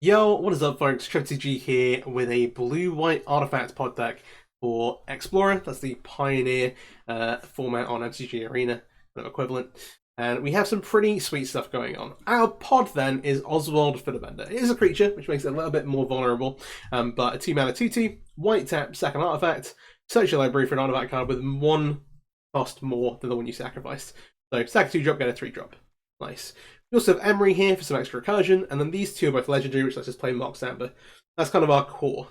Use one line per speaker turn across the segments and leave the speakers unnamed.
Yo, what is up folks, MTG here with a blue-white artifact pod deck for Explorer. That's the Pioneer format on MTG Arena, kind of equivalent. And we have some pretty sweet stuff going on. Our pod then is Oswald Fiddlebender. It is a creature, which makes it a little bit more vulnerable, but a 2-mana 2/2, white tap, second artifact, search your library for an artifact card with one cost more than the one you sacrificed. So sack a 2-drop, get a 3-drop. Nice. We also have Emry here for some extra recursion, and then these two are both legendary, which lets us play Mox Amber. That's kind of our core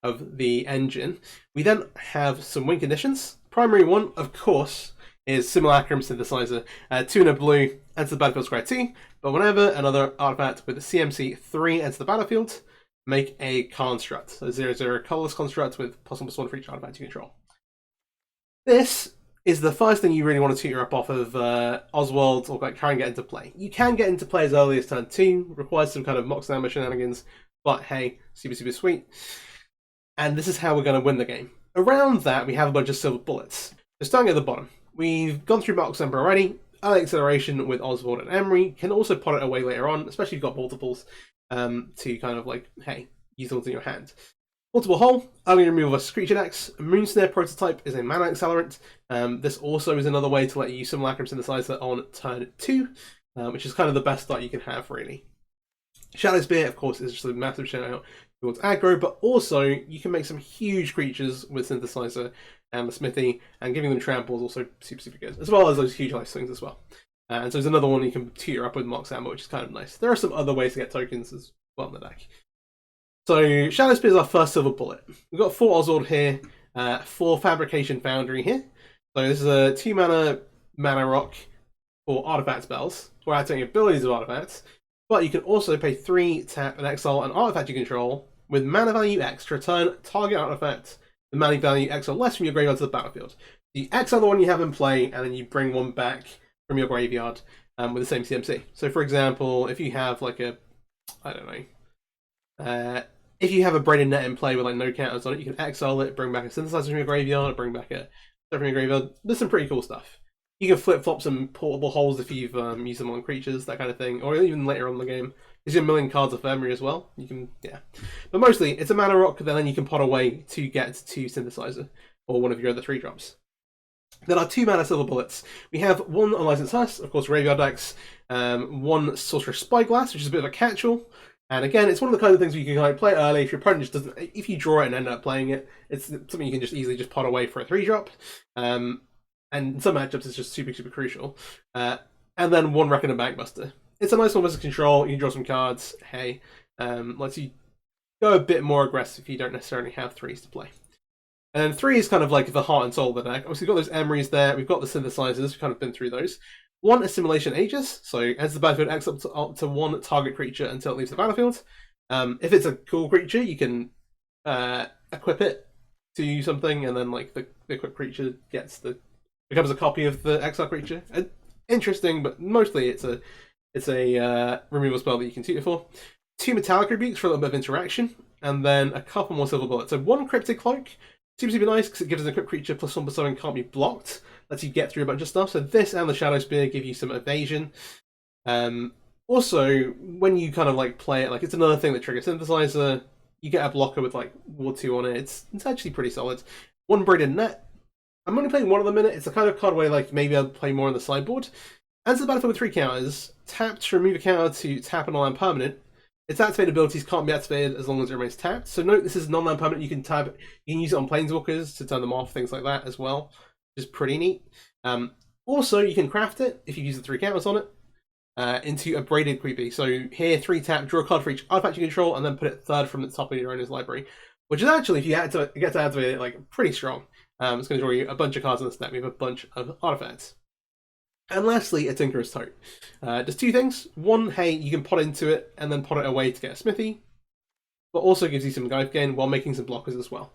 of the engine. We then have some win conditions. Primary one, of course, is Simulacrum Synthesizer. 2 and a blue, enter the battlefield square 2, but whenever another artifact with a CMC 3 enters the battlefield, make a construct. So 0/0 colorless construct with +1/+1 for each artifact you control. This is the first thing you really want to tutor up off of Oswald or try and get into play. You can get into play as early as turn 2, requires some kind of Mox Amber shenanigans, but hey, super sweet. And this is how we're going to win the game. Around that, we have a bunch of silver bullets. So starting at the bottom, we've gone through Mox Amber already. Early acceleration with Oswald and Emry can also pot it away later on, especially if you've got multiples, to kind of like, hey, use those in your hand. Multiple Hole, early removal of creature decks. Moonsnare Prototype is a mana accelerant. This also is another way to let you use Simulacrum Synthesizer on turn 2, which is kind of the best start you can have, really. Shadow Spear, of course, is just a massive shout out towards aggro, but also you can make some huge creatures with Synthesizer and the Smithy, and giving them trample is also super good, as well as those huge life swings as well. And so there's another one you can tutor up with Mox Amber, which is kind of nice. There are some other ways to get tokens as well in the deck. So Shadow Spear is our first silver bullet. We've got 4 Oswald here, 4 Fabrication Foundry here. So this is a 2-mana mana rock for artifact spells, or activating abilities of artifacts. But you can also pay 3, tap, and exile an artifact you control with mana value X to return target artifact with mana value X or less from your graveyard to the battlefield. You exile the one you have in play, and then you bring one back from your graveyard with the same CMC. So for example, if you have like a, I don't know, if you have a Braided Net in play with like no counters on it, you can exile it, bring back a Synthesizer from your graveyard, bring back a stuff from your graveyard. There's some pretty cool stuff. You can flip-flop some portable holes if you've used them on creatures, that kind of thing, or even later on in the game. There's a million cards of Emry as well. You can, yeah. But mostly, it's a mana rock that then you can pot away to get to Synthesizer, or one of your other 3-drops. Then our 2-mana silver bullets. We have 1 Unlicensed Husk, of course, graveyard decks, 1 Sorcerer's Spyglass, which is a bit of a catch-all. And again, it's one of the kind of things where you can play it early. If your opponent just doesn't, if you draw it and end up playing it, it's something you can just easily just pot away for a 3-drop. And in some matchups, it's just super crucial. And then 1 Reckoner Bankbuster. It's a nice one versus control. You can draw some cards. Hey, lets you go a bit more aggressive if you don't necessarily have 3s to play. And then 3 is kind of like the heart and soul of the deck. Obviously, we've got those Emrys there. We've got the Synthesizers. We've kind of been through those. 1 Assimilation Aegis, so as the battlefield X up to 1 target creature until it leaves the battlefield. If it's a cool creature, you can equip it to something, and then like the equipped creature becomes a copy of the exile creature. Interesting, but mostly it's a removal spell that you can tutor for. 2 Metallic Rebukes for a little bit of interaction, and then a couple more silver bullets. So 1 Cryptic Cloak, super nice because it gives an equipped creature +1/+1 and can't be blocked. Lets you get through a bunch of stuff. So this and the Shadow Spear give you some evasion. Also, when you kind of like play it, like it's another thing that triggers Synthesizer. You get a blocker with like Ward 2 on it. It's actually pretty solid. 1 Braided Net. I'm only playing 1 of them in it. It's the kind of card where like maybe I'll play more on the sideboard. Enter the battlefield with 3 counters. Tap to remove a counter to tap an all-land permanent. Its activated abilities can't be activated as long as it remains tapped. So note this is non-land permanent. You can tap. You can use it on Planeswalkers to turn them off, things like that as well. Which is pretty neat. Also, you can craft it if you use the 3 counters on it into a Braided Creepy. So here, 3 tap, draw a card for each artifact you control, and then put it 3rd from the top of your owner's library. Which is actually, if you get to activate it, like pretty strong. It's going to draw you a bunch of cards in this deck. We have a bunch of artifacts. And lastly, a Tinker's Tote. Does 2 things. 1, hey, you can pot into it and then pot it away to get a Smithy, but also gives you some life gain while making some blockers as well,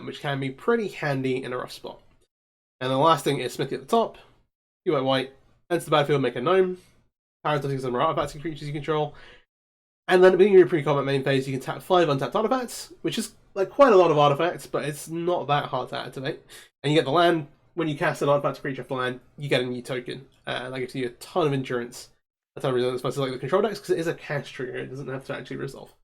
which can be pretty handy in a rough spot. And the last thing is Smithy at the top. 2 white, enter the battlefield, make a gnome. Parasitic some artifacts and creatures you control. And then at the beginning of your pre-combat main phase, you can tap 5 untapped artifacts, which is like quite a lot of artifacts, but it's not that hard to activate. And you get the land. When you cast an artifact creature off the land, you get a new token. That gives you a ton of endurance. A ton of resilience versus like the control decks, because it is a cast trigger. It doesn't have to actually resolve.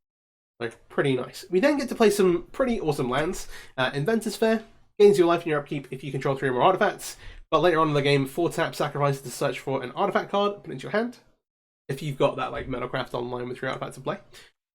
So pretty nice. We then get to play some pretty awesome lands. Inventor's Fair gains your life in your upkeep if you control 3 or more artifacts, but later on in the game, 4-tap sacrifice to search for an artifact card, put it into your hand, if you've got that like Metalcraft online with 3 artifacts to play.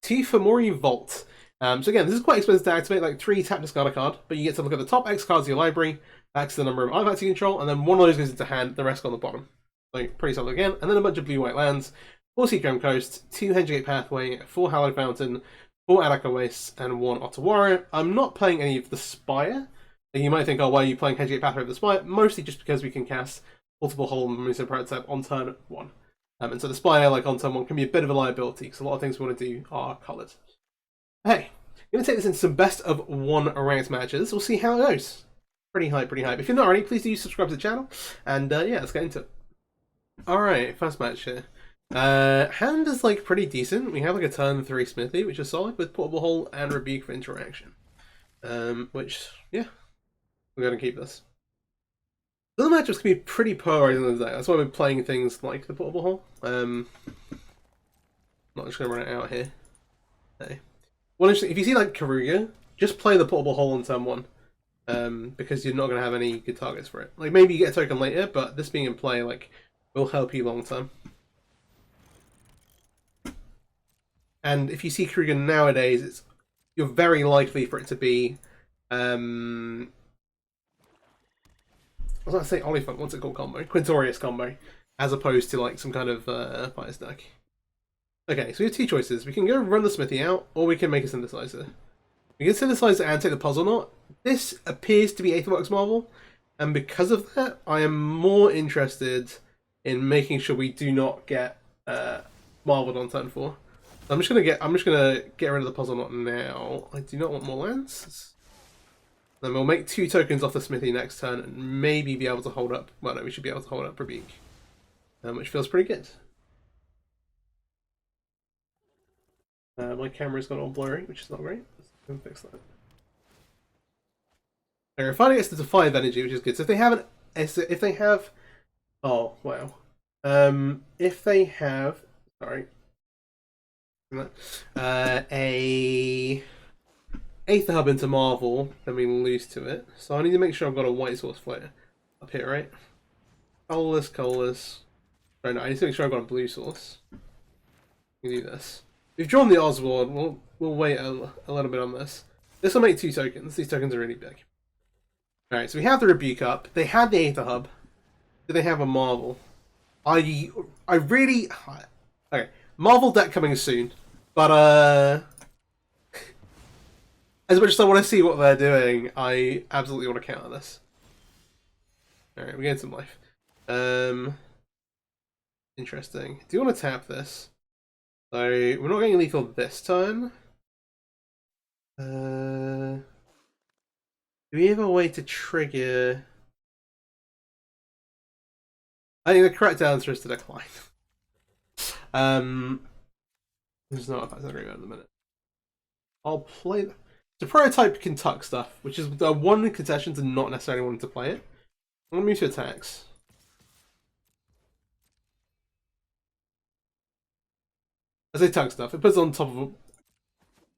2 for Mori Vault. So again, this is quite expensive to activate, like 3 tap discard a card, but you get to look at the top X cards of your library, X the number of artifacts you control, and then one of those goes into hand, the rest go on the bottom. So pretty solid again, and then a bunch of blue-white lands, 4 Seachrome Coast, 2 Hedgegate Pathway, 4 Hallowed Fountain, 4 Adaka Wastes, and 1 Ottawara. I'm not playing any of the Spire. You might think, oh, why are you playing Hedgegate Pathway of the Spire? Mostly just because we can cast multiple Whole Muso Prototype on turn 1. And so the Spire, like on turn 1, can be a bit of a liability, because a lot of things we want to do are coloured. Hey, I'm going to take this into some best of 1 ranked matches. We'll see how it goes. Pretty hype, pretty hype. If you're not already, please do subscribe to the channel. And yeah, let's get into it. Alright, first match here. Hand is like pretty decent. We have like a turn 3 Smithy, which is solid, with Portable Hole and Rebuke for interaction. Which, yeah, we're going to keep this. The other matchups can be pretty polarizing in the day. That's why we're playing things like the Portable Hole. Not just going to run it out here. Okay. Well, if you see like Karuga, just play the Portable Hole on turn 1. Because you're not going to have any good targets for it. Like maybe you get a token later, but this being in play like will help you long term. And if you see Kruger nowadays, you're very likely for it to be I was going to say Olifant, what's it called combo? Quintorius combo, as opposed to like some kind of fire stack. Okay, so we have 2 choices. We can go run the Smithy out, or we can make a synthesizer. We can synthesize it and take the puzzle knot. This appears to be Aetherworks Marvel, and because of that, I am more interested in making sure we do not get marveled on turn 4. So I'm just gonna get rid of the puzzle knot now. I do not want more lands. Then we'll make 2 tokens off the Smithy next turn, and maybe be able to hold up. Well, no, we should be able to hold up Rebuke, which feels pretty good. My camera's got all blurry, which is not great. Let's fix that. They're finally gets to Defiant Energy, which is good. So if they have, oh wow, if they have, sorry, a Aether Hub into Marvel, then we lose to it. So I need to make sure I've got a white source flare up here, right? Colorless. Sorry, no, I need to make sure I've got a blue source. We do this. We've drawn the Oswald. We'll wait a little bit on this. This will make 2 tokens. These tokens are really big. Alright, so we have the Rebuke up. They had the Aether Hub. Do they have a Marvel? I really... Okay, Marvel deck coming soon. But, as much as I want to see what they're doing, I absolutely want to counter this. Alright, we're getting some life. Interesting. Do you want to tap this? So, we're not getting lethal this turn. Do we have a way to trigger... I think the correct answer is to decline. There's no effects agreement at the minute. I'll play... The prototype can tuck stuff, which is the one concession to not necessarily wanting to play it. I'm going to move to attacks. I say tuck stuff. It puts it on top of...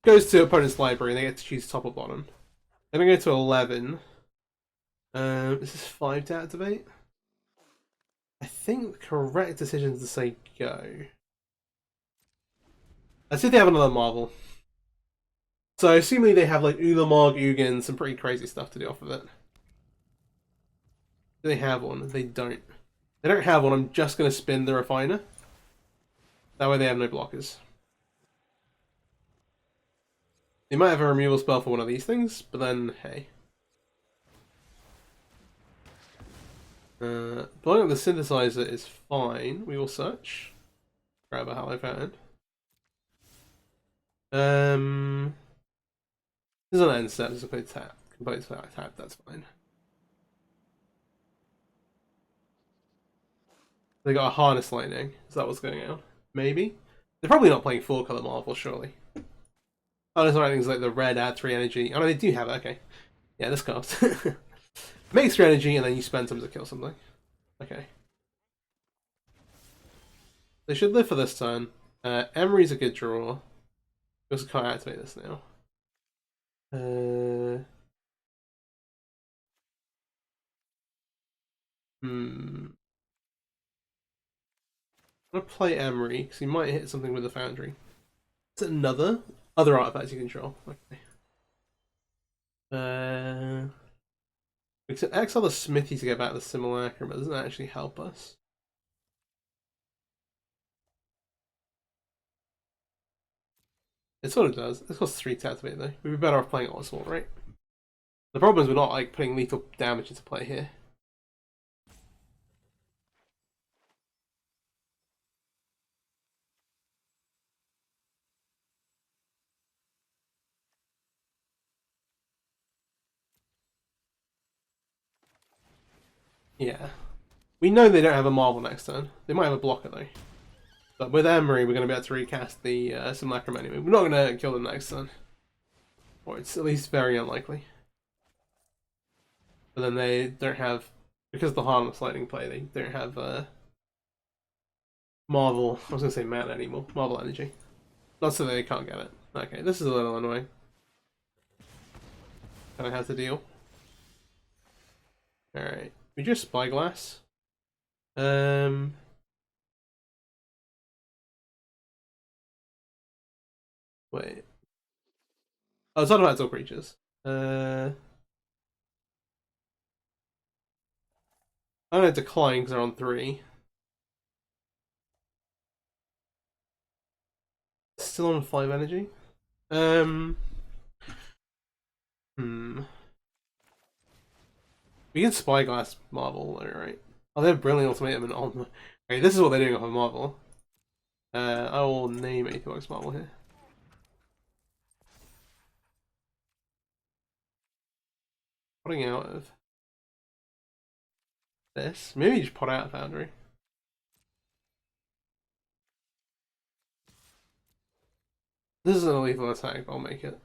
Goes to opponent's library and they get to choose top or bottom. Then we go to 11. This is 5 to activate. I think the correct decision is to say go. Let's see if they have another Marvel. So assuming they have like Ulamog, Ugin, some pretty crazy stuff to do off of it. Do they have one? They don't. They don't have one. I'm just going to spin the Refiner. That way they have no blockers. They might have a removal spell for one of these things, but then, hey. Blowing up the Synthesizer is fine. We will search. Grab a Hallowed Fountain. This is an end step. This is a complete tap. Complete tap, that's fine. They got a Harness Lightning. Is that what's going on? Maybe? They're probably not playing 4-color Marvel, surely. Harness Lightning's like the red add 3 energy. Oh no, they do have it, okay. Yeah, this cost. Makes 3 energy and then you spend them to kill something. Okay. They should live for this turn. Emry's a good draw. Just can't activate this now. I'm gonna play Emry because he might hit something with the Foundry. Is it other artifacts you control? Okay. We can exile the Smithy to get back the Simulacrum, but it doesn't actually help us. It sort of does. It costs 3 to activate though. We'd be better off playing Oswald, right? The problem is we're not like putting lethal damage into play here. Yeah. We know they don't have a Marvel next turn. They might have a blocker though. But with Emry, we're going to be able to recast the Simulacrum anyway. We're not going to kill them next turn. Or it's at least very unlikely. But then they don't have, because of the harmless lightning play, they don't have Marvel, I was going to say mana anymore, Marvel energy. Not so they can't get it. Okay, this is a little annoying. Kind of have to deal. Alright, we just Spyglass. Wait. Oh, it's not about all creatures. I'm going to decline because they're on 3. Still on 5 energy. We can Spyglass Marvel, alright. Oh, they have Brilliant Ultimatum and on. Okay, this is what they're doing off of Marvel. I will name a toolbox Marvel here. Putting out of this. Maybe just put out a Foundry. This is a lethal attack, but I'll make it.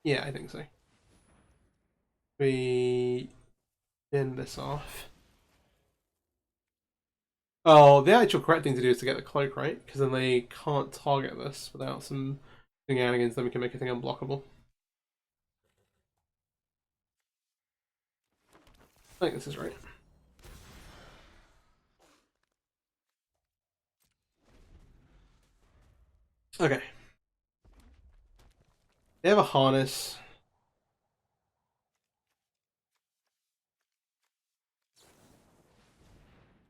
Yeah, I think so. We end this off. Oh, the actual correct thing to do is to get the cloak, right? Because then they can't target this without some shenanigans, then we can make a thing unblockable. I think this is right. Okay. They have a harness.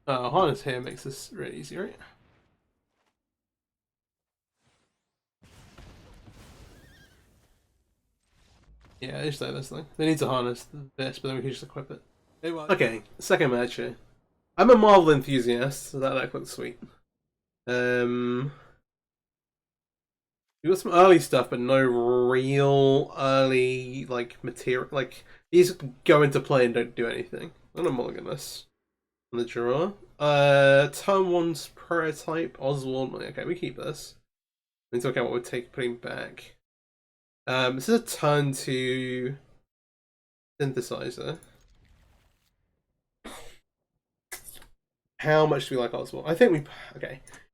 Harness here makes this really easy, right? Yeah, they just say this thing. They need to harness this, but then we can just equip it. Okay, second match here. I'm a Marvel enthusiast, so that looks sweet. We got some early stuff, but no real early like material. Like these go into play and don't do anything. I'm gonna mulligan this on the draw. Turn 1's prototype Oswald. Okay, we keep this. We need to look at what we're putting back. This is a turn 2 synthesizer. How much do we like Oswald? I think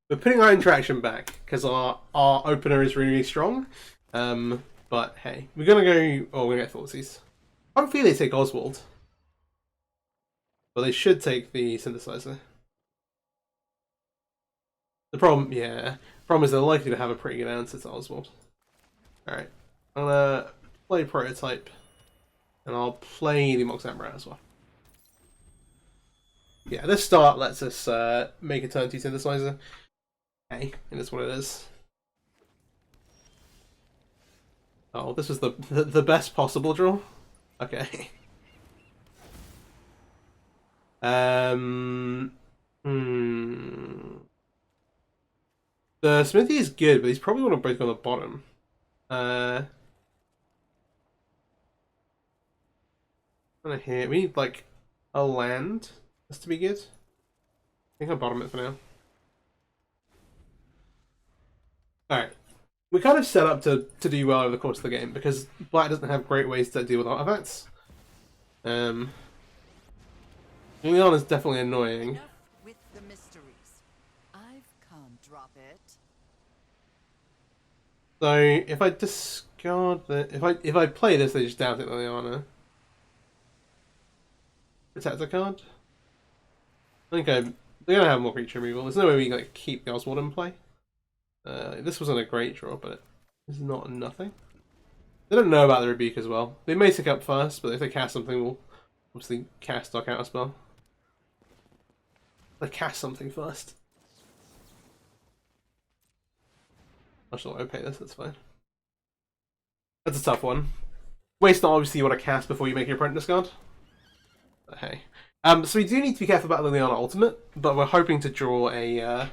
we're putting our interaction back because our opener is really strong. But hey, we're gonna go. Oh, we're gonna get Thoughtseize. I don't feel they take Oswald, but they should take the synthesizer. The problem is they're likely to have a pretty good answer to Oswald. All right, I'm gonna play prototype, and I'll play the Mox Emperor as well. Yeah, this start lets us make a turn 2 synthesizer. Hey, and it's what it is. Oh, this was the best possible draw? Okay. The Smithy is good, but he's probably want to both go on the bottom. Here, we need like a land. That's to be good. I think I'll bottom it for now. Alright. We kind of set up to do well over the course of the game because black doesn't have great ways to deal with artifacts. Liliana's definitely annoying.
Enough with the mysteries. I've come, drop it.
So if I discard the if I play this, they just doubt it Liliana. Protect a card. I think they're gonna have more creature removal. There's no way we can like keep the Oswald in play. This wasn't a great draw, but it's not nothing. They don't know about the rebuke as well. They may tick up first, but if they cast something, we'll obviously cast Dock Out a spell. They cast something first. I shall okay this, that's fine. That's a tough one. Waste not obviously you want to cast before you make your opponent discard. But hey. So we do need to be careful about Liliana Ultimate, but we're hoping to draw a an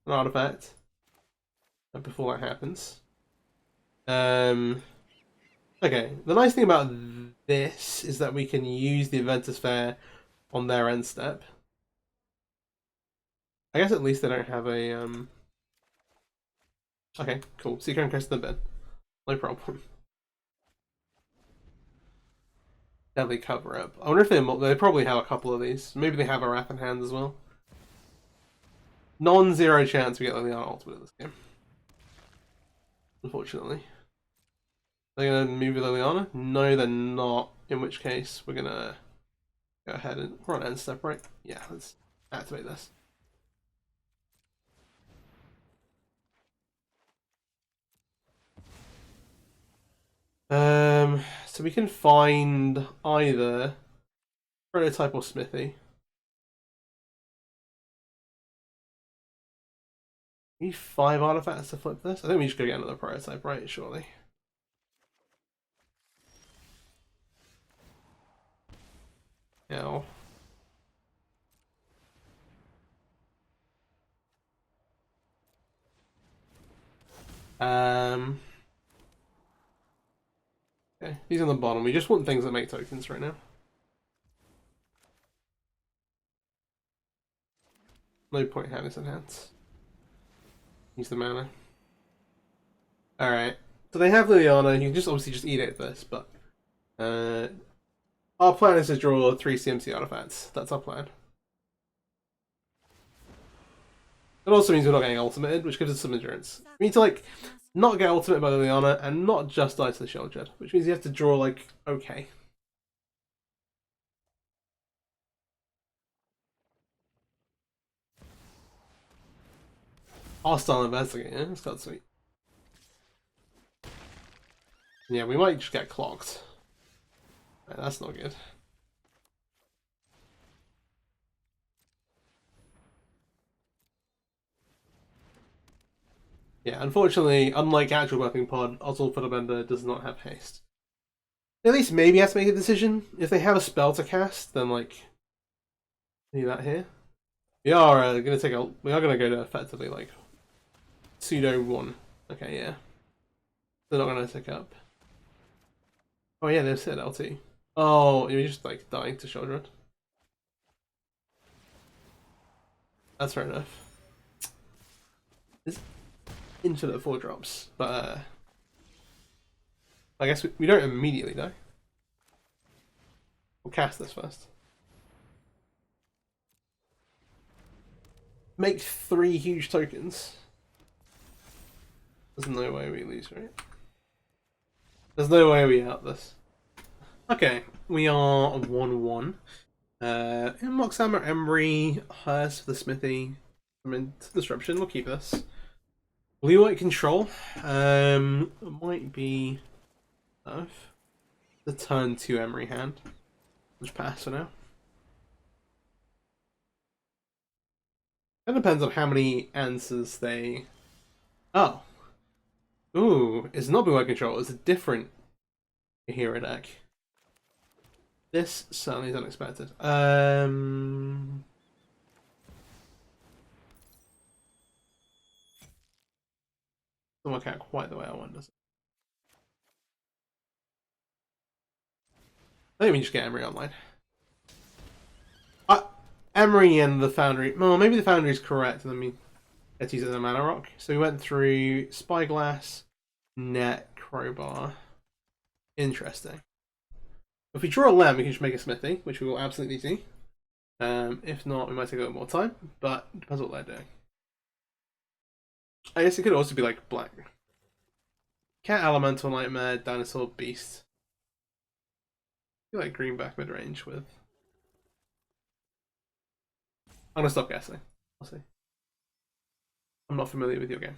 artifact before that happens. Okay, the nice thing about this is that we can use the Inventor's Fair on their end step. I guess at least they don't have a Okay, cool. Seeker and Crest in the bin. No problem. Deadly Cover Up. I wonder if they probably have a couple of these. Maybe they have a Wrath in hand as well. Non-zero chance we get Liliana Ultimate in this game. Unfortunately. They're going to move with Liliana? No, they're not. In which case, we're going to go ahead and... We're on end step, right? Yeah, let's activate this. So we can find either Prototype or Smithy. We need 5 artifacts to flip this? I think we just go get another Prototype, right? Surely. Yeah. Okay, these on the bottom. We just want things that make tokens right now. No point having this in hands. Use the mana. Alright. So they have Liliana, you can just obviously just eat it this, but our plan is to draw 3 CMC artifacts. That's our plan. It also means we're not getting ultimated, which gives us some endurance. We need to like not get ultimate by Liliana and not just die to the Sheldred, which means you have to draw like okay. Hostile Investigator, that's quite sweet. Yeah, we might just get clocked. Right, that's not good. Yeah, unfortunately, unlike actual Weapon Pod, Oswald Fiddlebender does not have haste. At least maybe has to make a decision. If they have a spell to cast, then like need that here. We are gonna take a. We are gonna go to effectively like pseudo 1. Okay, yeah. They're not gonna tick up. Oh yeah, they've said LT. Oh, you're just like dying to Sheldred. That's fair enough. It's infinite 4 drops, but I guess we don't immediately die. We'll cast this first. Make 3 huge tokens. There's no way we lose, right? There's no way we out this. Okay, we are 1-1. Simulacrum Emry, Hearst for the Smithy. I mean, Disruption, we'll keep this. Blue-white control. Might be enough. The turn 2 Emry hand. Just pass for now. It depends on how many answers they... Oh. Ooh, it's not blue-white control, it's a different hero deck. This certainly is unexpected. Doesn't work out quite the way I want, does it? I think we just get Emry online. Emry and the Foundry. Well, maybe the Foundry is correct, and then we let's use it as a mana rock. So we went through Spyglass, Net, Crowbar. Interesting. If we draw a land, we can just make a smithy, which we will absolutely do. If not, we might take a little more time, but it depends what they're doing. I guess it could also be like black. Cat, Elemental, Nightmare, Dinosaur, Beast. I feel like green back mid range with. I'm gonna stop guessing. I'll see. I'm not familiar with your game.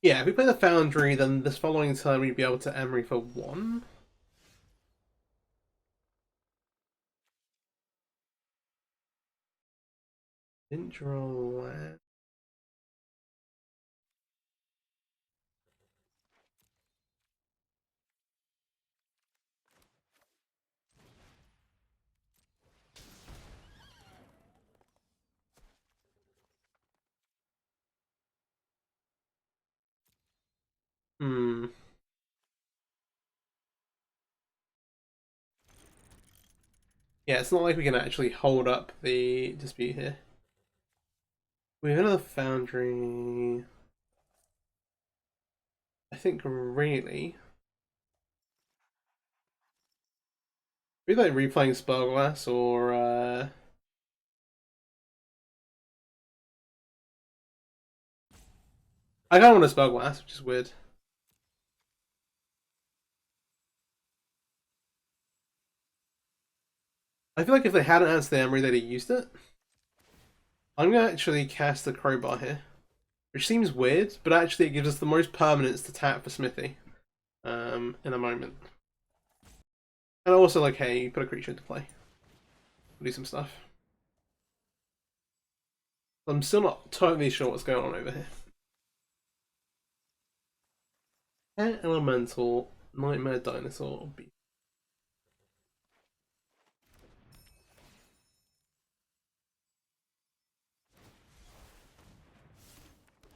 Yeah, if we play the Foundry, then this following turn we'd be able to Emry for 1. Didn't draw land. Hmm. Yeah, it's not like we can actually hold up the dispute here. We have another Foundry. I think really. We like replaying Spellglass or I kind of want a Spellglass, which is weird. I feel like if they hadn't answered the Emry, they'd have used it. I'm gonna actually cast the Crowbar here, which seems weird, but actually it gives us the most permanence to tap for Smithy in a moment. And also, like, hey, put a creature into play. Do some stuff. I'm still not totally sure what's going on over here. Elemental, Nightmare, Dinosaur, Beast.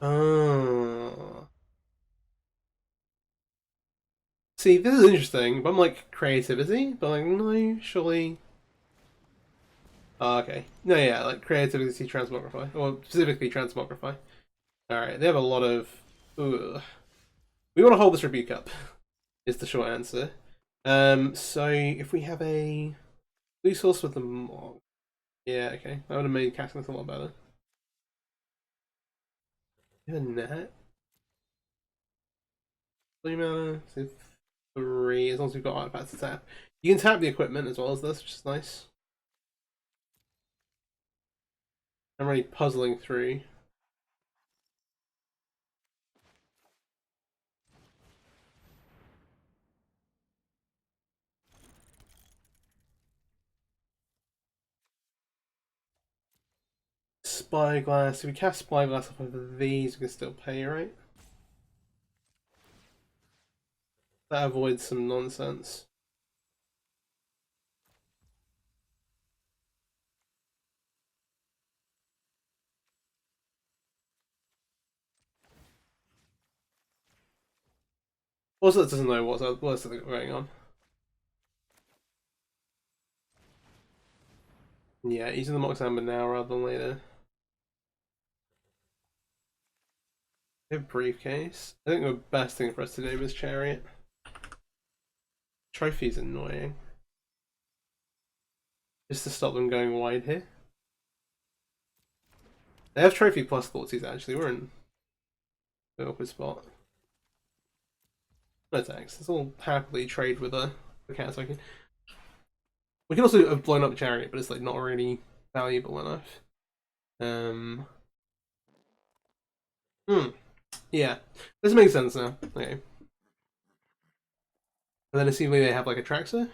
Oh. See, this is interesting, but I'm like, creativity? But like, no, surely. Oh, okay. No, yeah, like creativity transmogrify. Or specifically transmogrify. Alright, they have a lot of. Ugh. We want to hold this rebuke up, is the short answer. So if we have a blue source with the Mog. Yeah, okay. That would have made casting this a lot better. We have a net. Blue mana, so 3, as long as we've got artifacts to tap. You can tap the equipment as well as this, which is nice. I'm really puzzling through. Spyglass. If we cast Spyglass off of these, we can still pay, right? That avoids some nonsense. Also, it doesn't know what's going on. Yeah, using the Mox Amber now rather than later. We have Briefcase. I think the best thing for us to do was Chariot. Trophy's annoying. Just to stop them going wide here. They have Trophy plus Thoughtseize actually. We're in an awkward spot. No thanks. Let's all happily trade with the cat token. We can also have blown up Chariot, but it's like not really valuable enough. Yeah. This makes sense now. Okay. And then assuming they have like a Traxxer.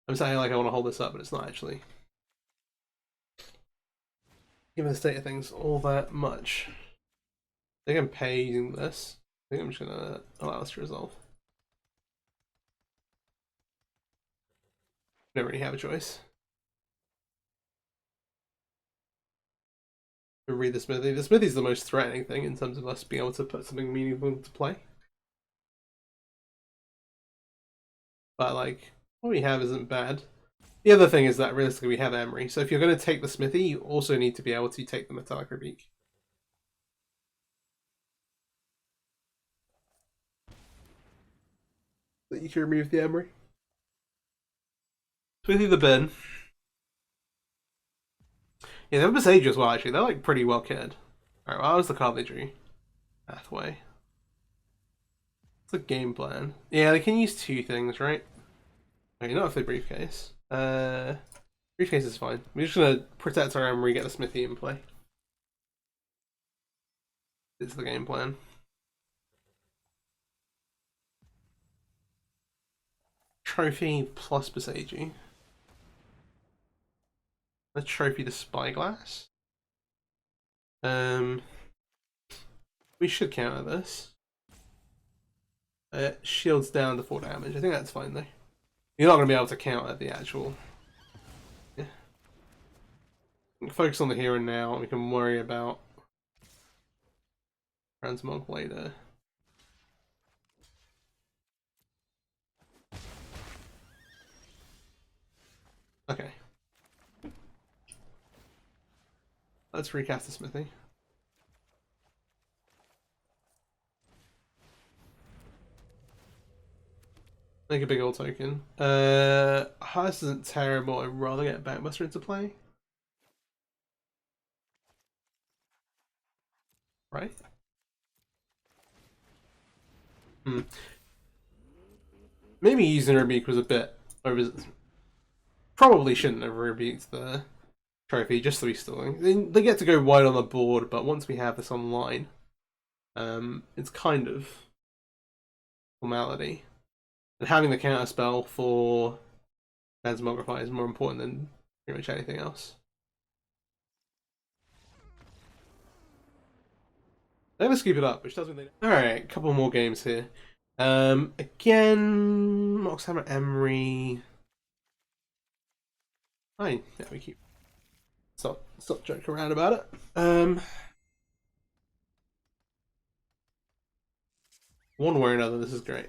I'm saying like I want to hold this up, but it's not actually. Given the state of things, all that much. They can pay using this. I think I'm just gonna allow this to resolve. Don't really have a choice. Read the Smithy. The Smithy's the most threatening thing in terms of us being able to put something meaningful to play. but like what we have isn't bad. The other thing is that realistically we have Emry, so if you're going to take the smithy, you also need to be able to take the metallic rebeak. That you can remove the Emry. Smithy the bin. Yeah, they have Besage as well, actually. They're like pretty well kitted. Alright, well, that was the card they drew. Pathway. What's the game plan? Yeah, they can use two things, right? Okay, not if they briefcase. Briefcase is fine. We're just gonna protect our Emry, get the smithy in play. It's the game plan. Trophy plus Besage. A trophy to Spyglass. We should counter this. Shields down to 4 damage. I think that's fine though. You're not going to be able to counter the actual. Yeah. Focus on the here and now. We can worry about transmog later. Okay. Let's recast the smithy. Make a big old token. Hearts isn't terrible. I'd rather get Backbuster into play. Right? Maybe using Rebeak was a bit over. Probably shouldn't have rebuked the trophy, just 3 stalling. They get to go wide on the board, but once we have this online, it's kind of formality. And having the counter spell for Transmogrify is more important than pretty much anything else. They're gonna scoop it up, which doesn't mean they. Alright, a couple more games here. Again, Moxhammer Emry. Fine, yeah, we keep. Stop joking around about it. One way or another, this is great.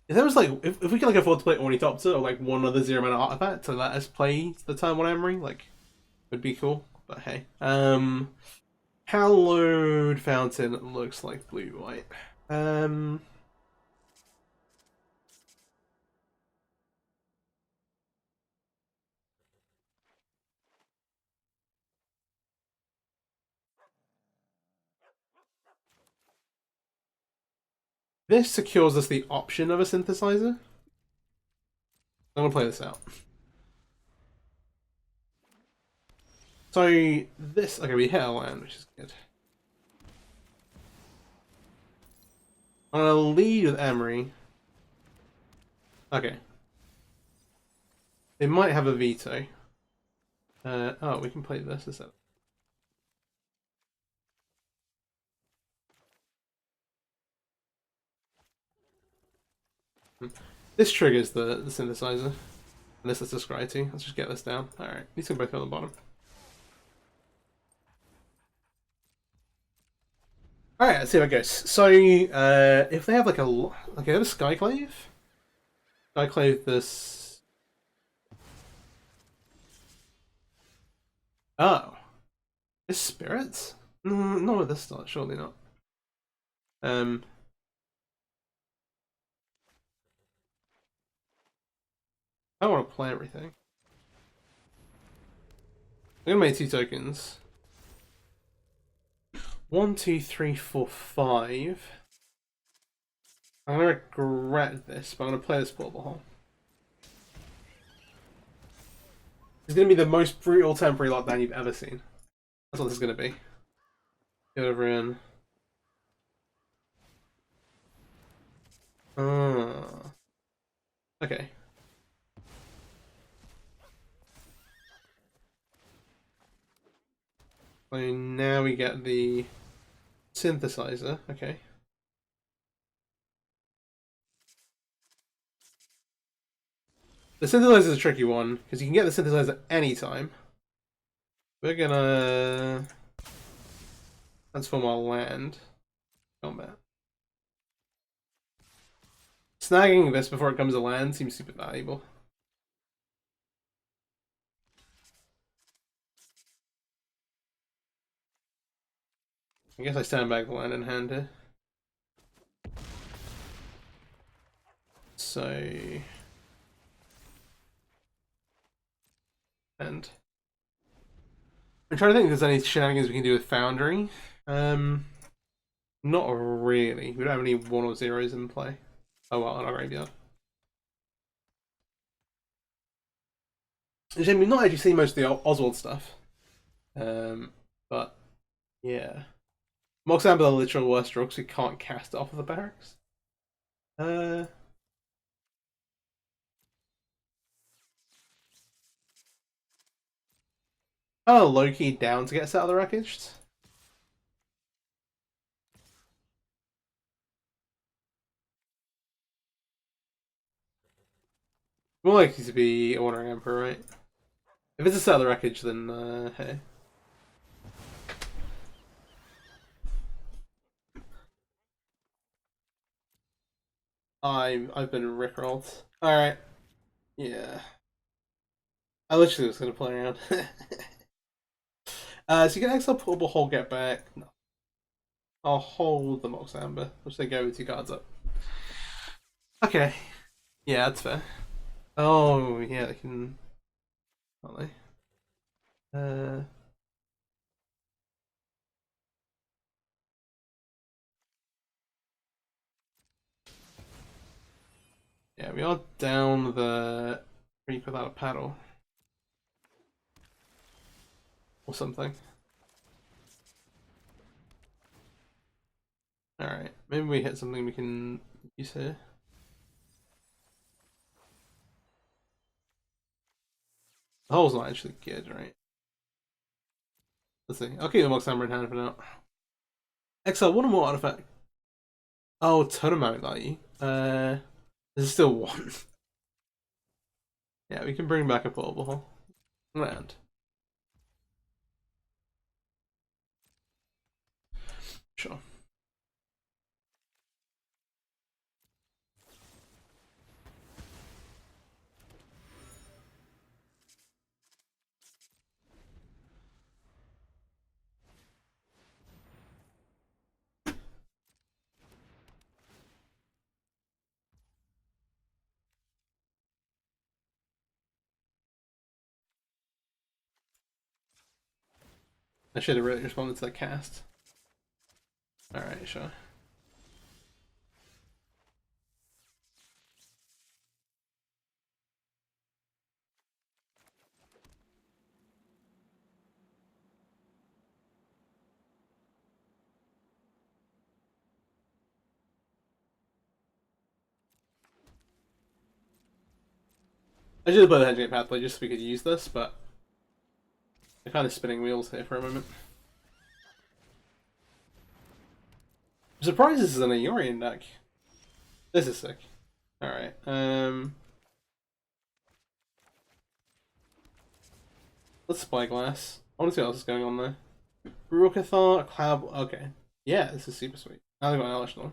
If there was like, if we can like afford to play Ornithopter or like one other 0-mana artifact to let us play the turn 1 Emry, like, would be cool. But hey, Hallowed Fountain looks like blue-white. This secures us the option of a synthesizer. I'm gonna play this out. So this, okay, we hit a land, which is good. I'm gonna lead with Emry. Okay. They might have a veto. Oh, we can play this instead. This triggers the synthesizer. And this is the scry. Let's just get this down. Alright, these can both go on the bottom. Alright, let's see how it goes. So, if they have like a... Okay, they have a Skyclave? Skyclave this... Oh. This Spirits? No, not with this start, surely not. I don't want to play everything. I'm gonna make 2 tokens. 1, 2, 3, 4, 5. I'm gonna regret this, but I'm gonna play this portable hole. It's gonna be the most brutal temporary lockdown you've ever seen. That's what this is gonna be. Get over in. Okay. So now we get the synthesizer. Okay. The synthesizer is a tricky one because you can get the synthesizer anytime. We're gonna transform our land. Combat. snagging this before it comes to land seems super valuable. I guess I stand back the land in hand here. So... And... I'm trying to think if there's any shenanigans we can do with Foundry. Not really. We don't have any 1 or 0s in play. Oh well, in our graveyard. We've not actually seen most of the Oswald stuff. But, yeah. Mox Amber the literal worst draw because we can't cast it off of the barracks. Oh, low-key down to get us out of the wreckage. More likely to be a Wandering Emperor, right? If it's a set of the wreckage, then hey. I've been rickrolled. Alright. Yeah. I literally was gonna play around. So you can exile Portable Hole, get back. No. I'll hold the Mox Amber, which they go with 2 cards up. Okay. Yeah, that's fair. Oh, yeah, they can... Can't they? Yeah, we are down the creep without a paddle. Or something. Alright, maybe we hit something we can use here. The hole's not actually good, right? Let's see. I'll keep the Mox Hammer in hand for now. Exile one or more artifact. Oh, totem value. There's still 1. Yeah, we can bring back a portable hole. Land. Sure. I should have really responded to that cast. Alright, sure. I should have played the Hedging Pathway just so we could use this, but they're kind of spinning wheels here for a moment. I'm surprised this is an Aurian deck. This is sick. Alright, let's Spyglass. I want to see what else is going on there. Rurokathar, Cloud. Okay. Yeah, this is super sweet. Now they've got an Elish Storm.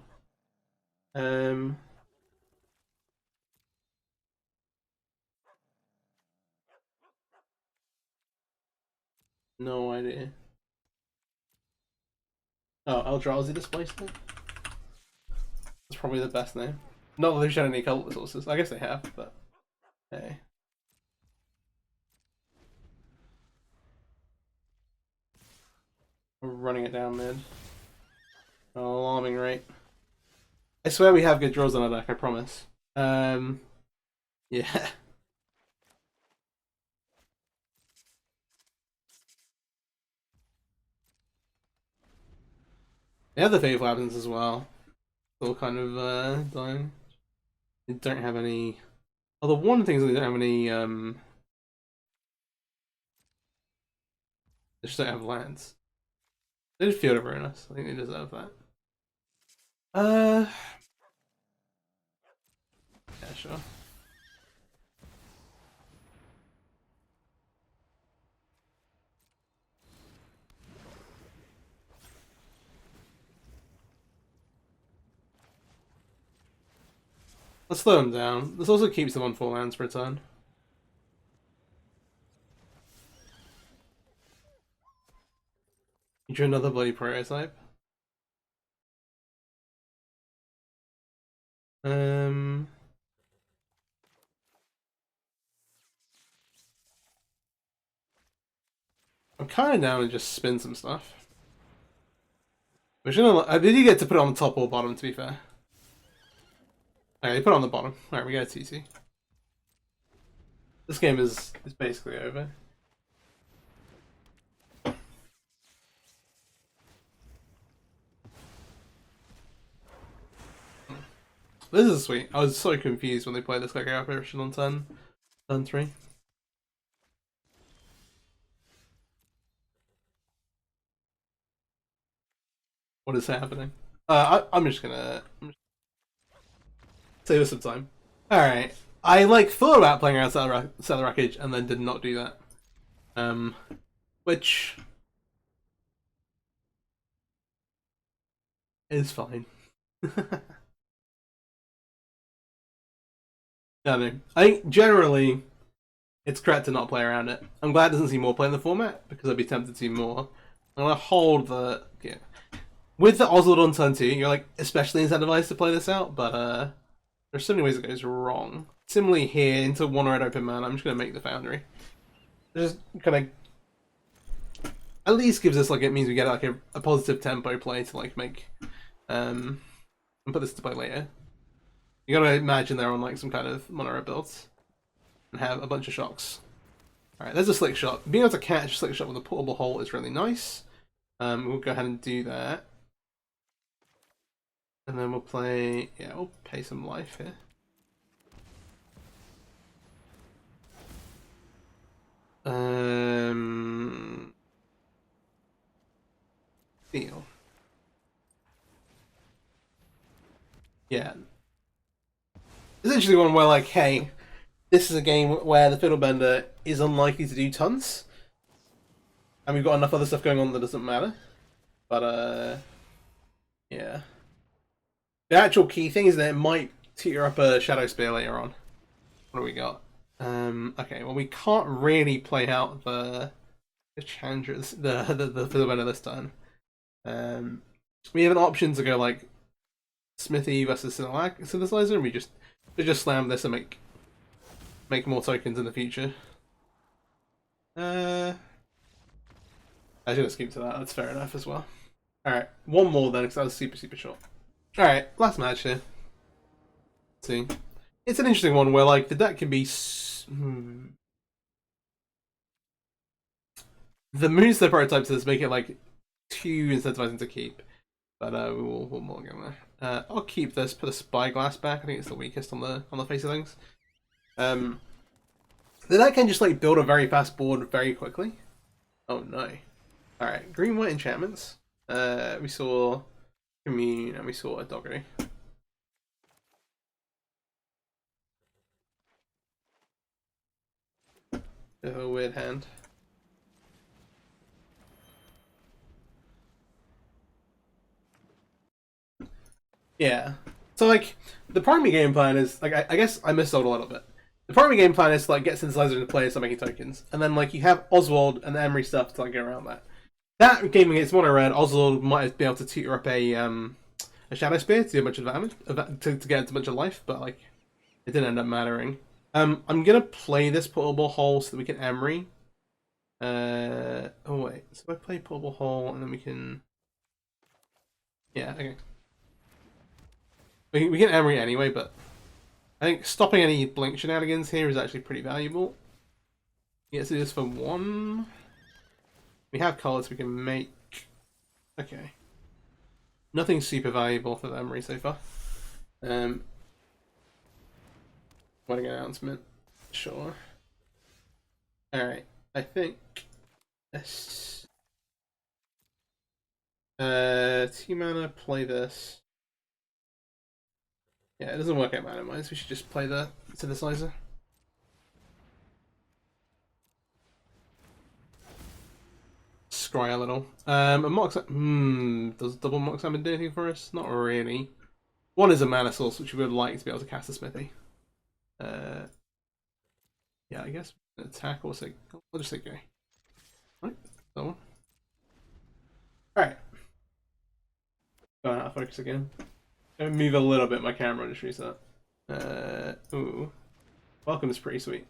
No idea. Oh, Eldrazi Displacement? That's probably the best name. Not that they've shown any cult resources. I guess they have, but hey. We're running it down mid. Alarming rate. I swear we have good draws on our deck, I promise. Yeah. They have the Fateful Absence as well. Still kind of dying. They don't have any. Oh, the one thing is they don't have any they just don't have lands. They just Field of Ruinous. I think they deserve that. Yeah, sure. Let's slow them down. This also keeps them on 4 lands per turn. You drew another bloody prototype. I'm kind of down to just spin some stuff. Did you get to put it on the top or bottom, to be fair? Okay, you put it on the bottom. Alright, we got a TC. This game is basically over. This is sweet. I was so confused when they played this like apparition on turn 3. What is happening? I'm just gonna save us some time. Alright. I like thought about playing around Cellar Wreckage and then did not do that. Which is fine. I think generally it's correct to not play around it. I'm glad it doesn't see more play in the format because I'd be tempted to do more. I'm gonna hold the with the Oswald on turn 2. You're like especially incentivized to play this out, but there's so many ways it goes wrong. Similarly here into 1 red open mana, I'm just gonna make the Foundry. Just kind of at least gives us like it means we get like a positive tempo play to like make and put this to play later. You gotta imagine they're on like some kind of mono red builds and have a bunch of shocks. Alright, there's a slick shot. Being able to catch a slick shot with a portable hole is really nice. We'll go ahead and do that. And then we'll play, yeah, we'll pay some life here. Deal. Yeah. It's actually one where like, hey, this is a game where the Fiddlebender is unlikely to do tons. And we've got enough other stuff going on that doesn't matter. But, yeah. The actual key thing is that it might teeter up a Shadow Spear later on. What do we got? Okay, well we can't really play out the Chandras, the Fiddlebender this turn. We have an option to go like Smithy versus Synthesizer, and we just slam this and make more tokens in the future. I should have skipped to that. That's fair enough as well. All right, one more then, because that was super short. All right, last match here. Let's see, it's an interesting one where like the deck can be. The Moonstone prototypes this make it like too incentivizing to keep, but we'll more go there. I'll keep this. Put a Spyglass back. I think it's the weakest on the face of things. The deck can just like build a very fast board very quickly. Oh no! All right, green white enchantments. We saw Commune and we saw a Doggery. Bit of a weird hand. Yeah. So like the primary game plan is like I guess I missold a little bit. The primary game plan is to like get Synthesizer into play and start making tokens, and then like you have Oswald and the Emry stuff to like get around that. That game against mono red, Oswald might be able to tutor up a Shadow Spear to do a bunch of damage to get into a bunch of life, but like it didn't end up mattering. I'm gonna play this portable hole so that we can Emry. Oh wait, so if I play portable hole and then we can. Yeah, okay. We can Emry anyway, but I think stopping any blink shenanigans here is actually pretty valuable. Yeah, so this for 1. We have colors we can make. Okay. Nothing super valuable for the Emry so far. Wedding announcement. Sure. Alright, I think this 2 mana, play this. Yeah, it doesn't work out mana wise, we should just play the Synthesizer. Scry a little. A Mox does double Mox Salmon do anything for us? Not really. One is a mana source, which we would like to be able to cast a smithy. Yeah, I guess attack or say. I'll just say go. Right, that one. Alright. Going out of focus again. I'm gonna move a little bit my camera and just reset. Ooh. Welcome is pretty sweet.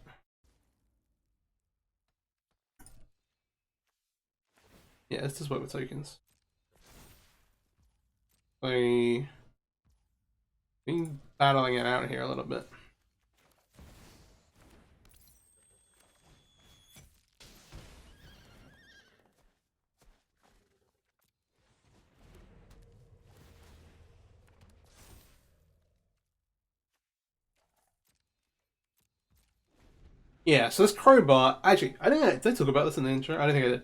Yeah, let's just work with tokens. So, been battling it out here a little bit. Yeah, so this crowbar, actually, I don't know, did I talk about this in the intro? I don't think I did.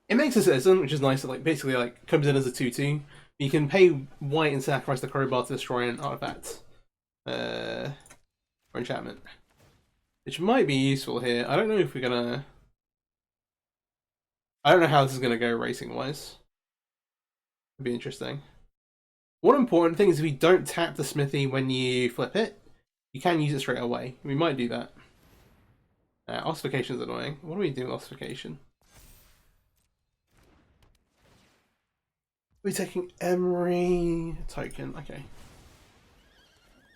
It makes a citizen, which is nice. It basically comes in as a 2/2. You can pay white and sacrifice the crowbar to destroy an artifact. Or enchantment. Which might be useful here. I don't know if we're gonna... I don't know how this is gonna go racing-wise. It'd be interesting. One important thing is if you don't tap the smithy when you flip it, you can use it straight away. We might do that. Ossification is annoying. What do we do with ossification? We're taking Emry token. Okay.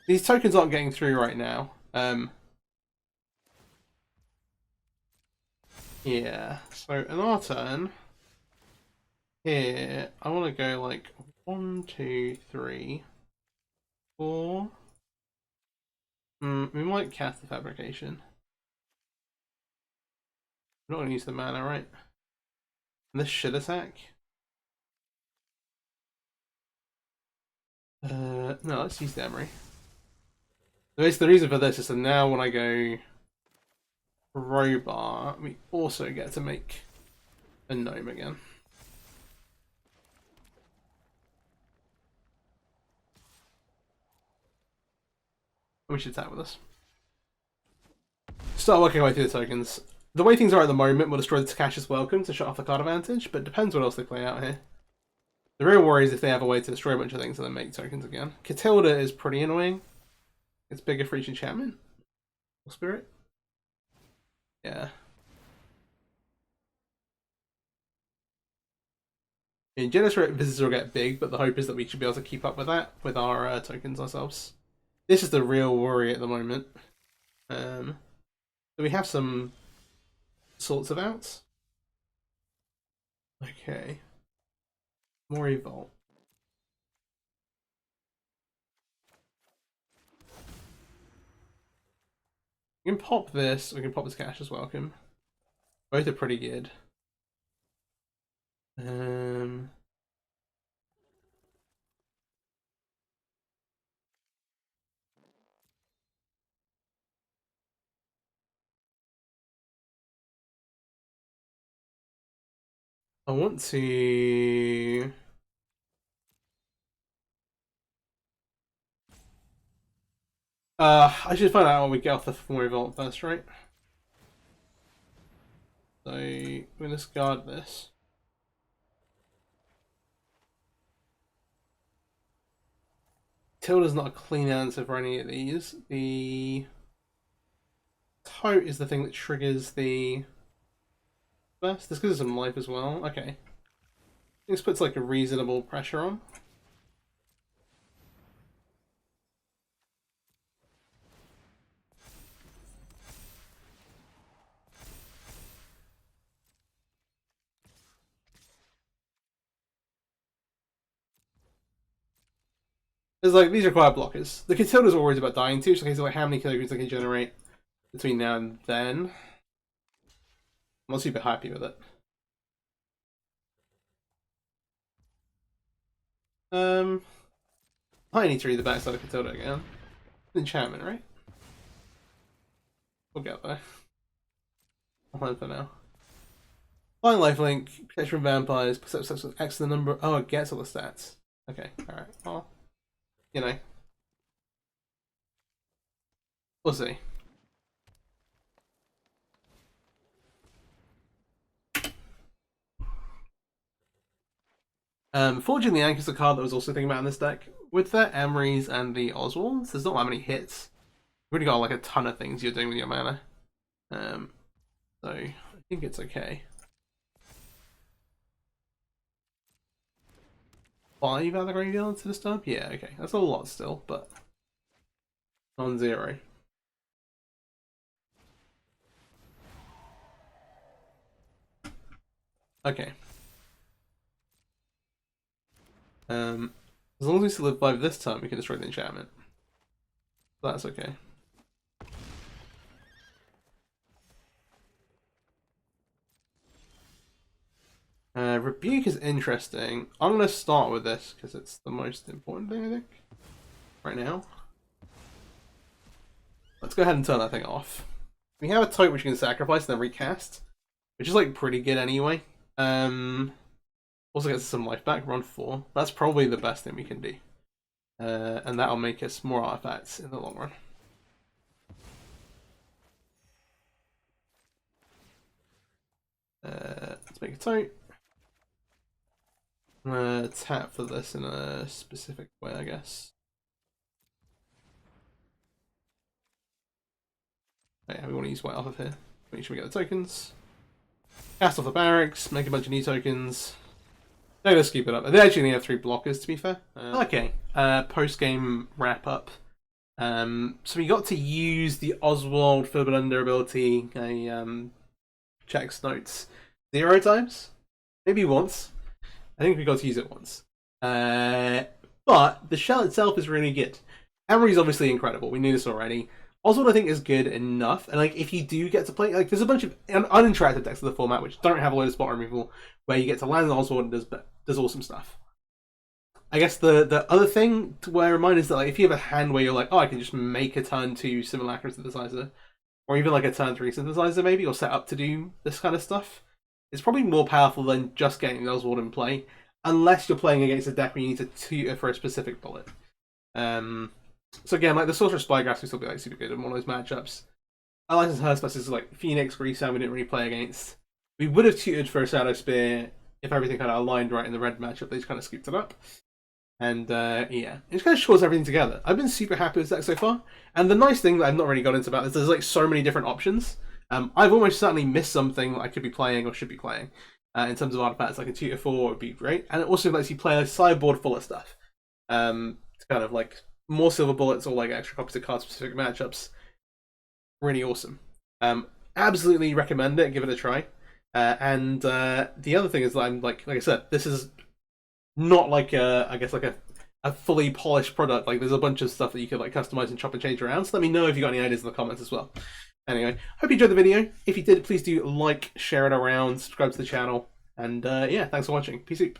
These tokens aren't getting through right now. Yeah. So in our turn, here I want to go like 1, 2, 3, 4. We might cast the fabrication. We're not going to use the mana, right? And this should attack. No, let's use the Emry. The reason for this is that now when I go crowbar, we also get to make a gnome again. We should attack with this. Start working our way through the tokens. The way things are at the moment, we'll destroy the Takashi's Welcome to shut off the card advantage, but it depends what else they play out here. The real worry is if they have a way to destroy a bunch of things and then make tokens again. Catilda is pretty annoying. It's bigger for each enchantment. Or spirit. Yeah. In Genesis Visitors will get big, but the hope is that we should be able to keep up with that with our tokens ourselves. This is the real worry at the moment. So we have some sorts of outs. Okay. More evolve. We can pop this, we can pop this Cash as welcome. Both are pretty good. I want to... I should find out when we get off the more evolve first, right? So, we'll discard this. Tilda's not a clean answer for any of these. The Tote is the thing that triggers the first. This gives us some life as well. Okay. This puts like a reasonable pressure on. There's like, these require blockers. The Catilda's always about dying too, so it's like how many kilograms they can generate between now and then. I'm not super happy with it. I need to read the backside of Catilda again. Enchantment, right? We'll get there. I'll find for now. Flying lifelink, protection from vampires, perception with X the number. Oh, it gets all the stats. Okay, alright. Well, you know. We'll see. Forging the Anchor's a card that I was also thinking about in this deck. With the Emrys and the Oswalds, there's not that many hits. You've already got like a ton of things you're doing with your mana. So I think it's okay. 5 out of the graveyard to disturb? Yeah, okay. That's a lot still, but non-zero. Okay. As long as we still live 5 this time, we can destroy the enchantment. That's okay. Rebuke is interesting. I'm going to start with this because it's the most important thing, I think, right now. Let's go ahead and turn that thing off. We have a type which you can sacrifice and then recast, which is like pretty good anyway. Also gets some life back, run 4. That's probably the best thing we can do. And that'll make us more artifacts in the long run. Let's make a type. I'm gonna tap for this in a specific way, I guess. Oh, yeah, we want to use white off of here. Make sure we get the tokens. Cast off the barracks, make a bunch of new tokens. No, let's keep it up. They actually only have 3 blockers, to be fair. Okay, post-game wrap-up. So we got to use the Oswald Fiddlebender ability, checks notes 0 times? Maybe once. I think we got to use it once. But the shell itself is really good. Emry's obviously incredible. We knew this already. Oswald, I think, is good enough. And like, if you do get to play, like, there's a bunch of uninteractive decks of the format which don't have a load of spot removal, where you get to land on Oswald and does awesome stuff. I guess the other thing to bear in mind is that like, if you have a hand where you're like, oh, I can just make a turn 2 Simulacrum Synthesizer, or even like a turn 3 Synthesizer maybe, or set up to do this kind of stuff, it's probably more powerful than just getting the Oswald in play, unless you're playing against a deck where you need to tutor for a specific bullet. So again, like the Sorcerer's Spygrass would still be like super good in one of those matchups. Alliance's Hearthspell is like Phoenix, Greasehound we didn't really play against. We would have tutored for a Shadow Spear if everything kind of aligned right in the red matchup. They just kind of scooped it up. And yeah, it just kind of shores everything together. I've been super happy with this deck so far. And the nice thing that I've not really got into about this is there's like so many different options. I've almost certainly missed something that I could be playing or should be playing. In terms of artifacts, like a tutor 4 would be great. And it also lets you play a sideboard full of stuff. To kind of like more silver bullets or like extra copies of card specific matchups. Really awesome. Absolutely recommend it. Give it a try. And the other thing is that I'm like I said, this is not like I guess like a fully polished product. Like there's a bunch of stuff that you could like customize and chop and change around. So let me know if you got any ideas in the comments as well. Anyway, hope you enjoyed the video. If you did, please do like, share it around, subscribe to the channel, and yeah, thanks for watching. Peace out.